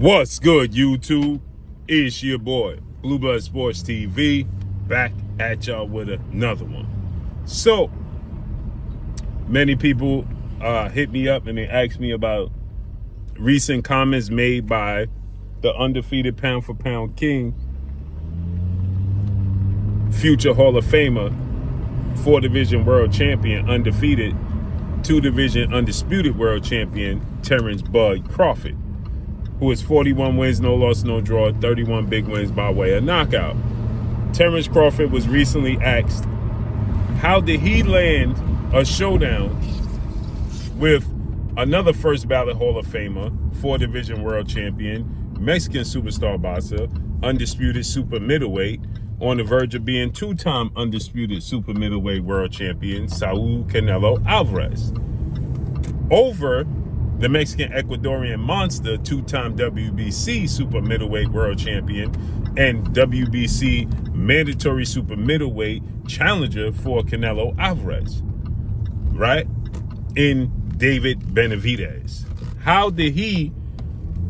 What's good, YouTube? It's your boy, Blue Blood Sports TV, back at y'all with another one. So, many people hit me up and they asked me about recent comments made by the undefeated pound-for-pound king, future Hall of Famer, 4-division world champion, undefeated, 2-division undisputed world champion, Terence Bud Crawford, who is 41 wins, no loss, no draw, 31 big wins by way of knockout. Terence Crawford was recently asked, how did he land a showdown with another first ballot Hall of Famer, 4-division world champion, Mexican superstar boxer, undisputed super middleweight, on the verge of being 2-time undisputed super middleweight world champion, Saul Canelo Alvarez, over the Mexican Ecuadorian monster, 2-time WBC super middleweight world champion and WBC mandatory super middleweight challenger for Canelo Alvarez, right? In David Benavidez. How did he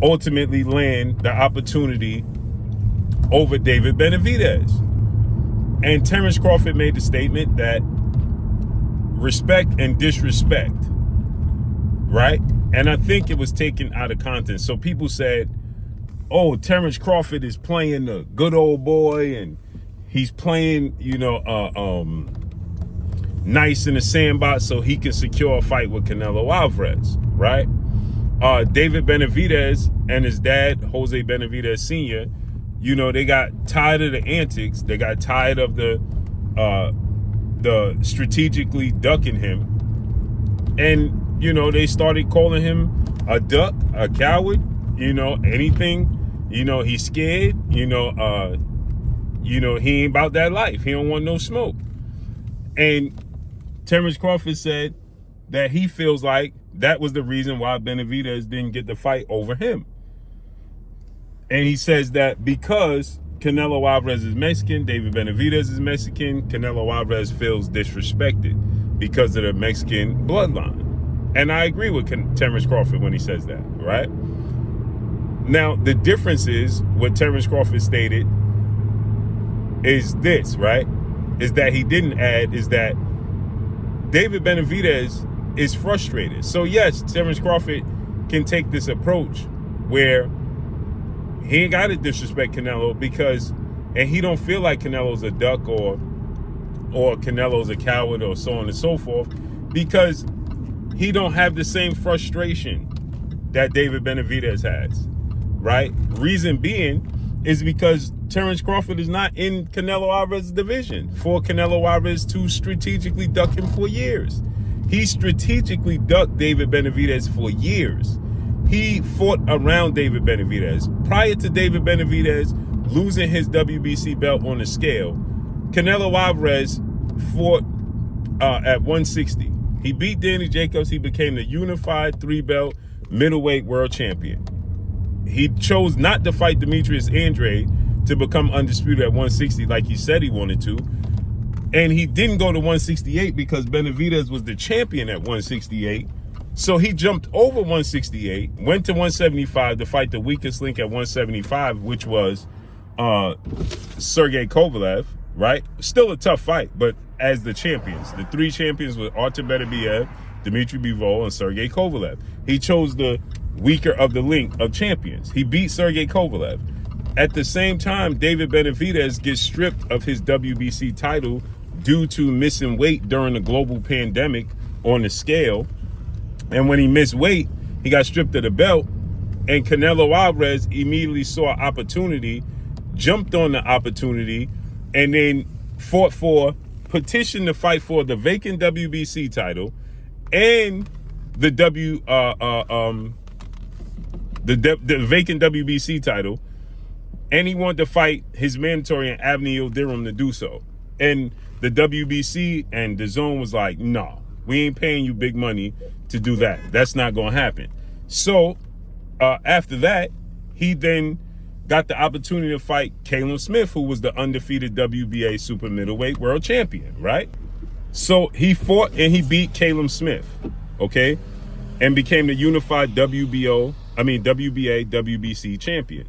ultimately land the opportunity over David Benavidez? And Terence Crawford made the statement that respect and disrespect, right? And I think it was taken out of context. So people said, oh, Terence Crawford is playing the good old boy and he's playing, nice in the sandbox so he can secure a fight with Canelo Alvarez, right? David Benavidez and his dad, Jose Benavidez Sr., they got tired of the antics. They got tired of the strategically ducking him. And, they started calling him a duck, a coward, anything, he's scared, he ain't about that life. He don't want no smoke. And Terence Crawford said that he feels like that was the reason why Benavidez didn't get the fight over him. And he says that because Canelo Alvarez is Mexican, David Benavidez is Mexican, Canelo Alvarez feels disrespected because of the Mexican bloodline. And I agree with Terence Crawford when he says that, right? Now, the difference is, what Terence Crawford stated is this, right? Is that he didn't add, is that David Benavidez is frustrated. So yes, Terence Crawford can take this approach where he ain't got to disrespect Canelo and he don't feel like Canelo's a duck or Canelo's a coward or so on and so forth, because he don't have the same frustration that David Benavidez has, right? Reason being is because Terence Crawford is not in Canelo Alvarez's division for Canelo Alvarez to strategically duck him for years. He strategically ducked David Benavidez for years. He fought around David Benavidez. Prior to David Benavidez losing his WBC belt on the scale, Canelo Alvarez fought at 160. He beat Danny Jacobs. He became the unified 3-belt middleweight world champion. He chose not to fight Demetrius Andrade to become undisputed at 160 like he said he wanted to. And he didn't go to 168 because Benavidez was the champion at 168. So he jumped over 168, went to 175 to fight the weakest link at 175, which was Sergey Kovalev, right? Still a tough fight, but as the champions, the 3 champions were Artur Beterbiev, Dmitry Bivol, and Sergey Kovalev. He chose the weaker of the link of champions. He beat Sergey Kovalev. At the same time, David Benavidez gets stripped of his WBC title due to missing weight during the global pandemic on the scale. And when he missed weight, he got stripped of the belt. And Canelo Alvarez immediately saw an opportunity, jumped on the opportunity, and then petitioned to fight for the vacant WBC title and the vacant WBC title. And he wanted to fight his mandatory in Avni Yildirim to do so. And the WBC and the zone was like, no, we ain't paying you big money to do that. That's not going to happen. So after that, he then got the opportunity to fight Caleb Smith, who was the undefeated WBA super middleweight world champion, right? So he fought and he beat Caleb Smith, okay? And became the unified WBO WBA, WBC champion.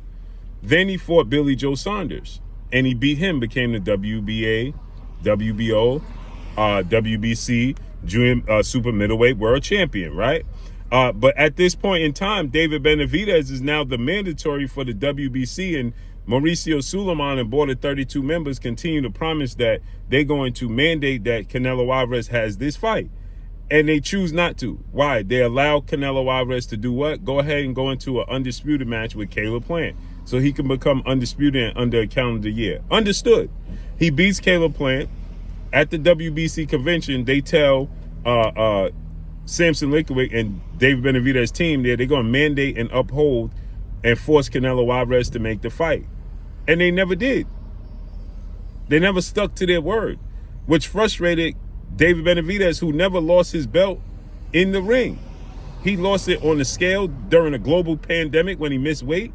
Then he fought Billy Joe Saunders, and he beat him, became the WBA, WBO, WBC junior super middleweight world champion, right? But at this point in time, David Benavidez is now the mandatory for the WBC, and Mauricio Suleiman and board of 32 members continue to promise that they're going to mandate that Canelo Alvarez has this fight. And they choose not to. Why? They allow Canelo Alvarez to do what? Go ahead and go into an undisputed match with Caleb Plant, so he can become undisputed under a calendar year. Understood. He beats Caleb Plant. At the WBC convention, they tell Samson Lickwick and David Benavidez's team they're going to mandate and uphold and force Canelo Alvarez to make the fight. And they never did. They never stuck to their word, which frustrated David Benavidez, who never lost his belt in the ring. He lost it on the scale during a global pandemic when he missed weight.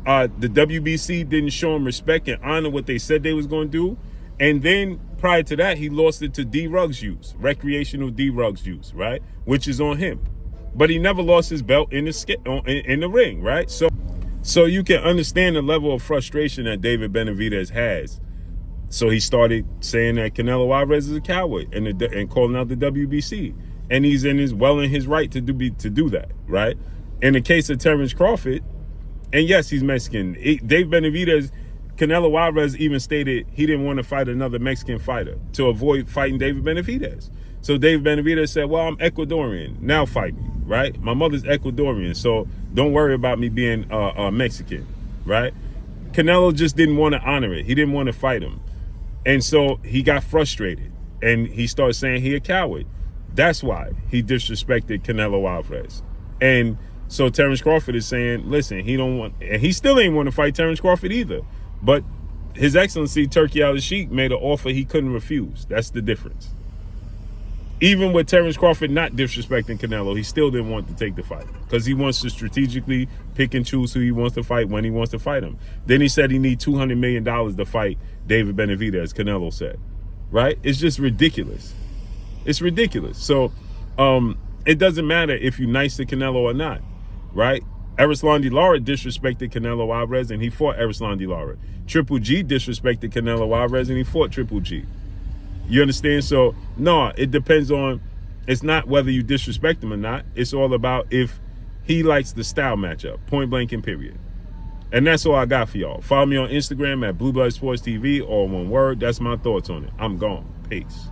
The WBC didn't show him respect and honor what they said they was going to do. And then prior to that, he lost it to D-Rugs use, recreational D-Rugs use, right? Which is on him. But he never lost his belt in the ring, right? So you can understand the level of frustration that David Benavidez has. So he started saying that Canelo Alvarez is a coward and calling out the WBC. And he's in his right to do that, right? In the case of Terence Crawford, and yes, he's Mexican. Dave Benavidez, Canelo Alvarez even stated he didn't want to fight another Mexican fighter to avoid fighting David Benavidez. So David Benavidez said, well, I'm Ecuadorian. Now fight me, right? My mother's Ecuadorian, so don't worry about me being Mexican, right? Canelo just didn't want to honor it. He didn't want to fight him. And so he got frustrated, and he started saying he a coward. That's why he disrespected Canelo Alvarez. And so Terence Crawford is saying, listen, and he still ain't want to fight Terence Crawford either. But His Excellency Turki Al-Sheikh made an offer he couldn't refuse. That's the difference. Even with Terence Crawford not disrespecting Canelo, he still didn't want to take the fight because he wants to strategically pick and choose who he wants to fight when he wants to fight him. Then he said he needs $200 million to fight David Benavidez, Canelo said. Right? It's just ridiculous. It's ridiculous. So it doesn't matter if you're nice to Canelo or not. Right? Erislandy Lara disrespected Canelo Alvarez and he fought Erislandy Lara. Triple G disrespected Canelo Alvarez and he fought Triple G. You understand? So, no, it depends on, it's not whether you disrespect him or not. It's all about if he likes the style matchup, point blank and period. And that's all I got for y'all. Follow me on Instagram at Blue Blood Sports TV, all one word. That's my thoughts on it. I'm gone. Peace.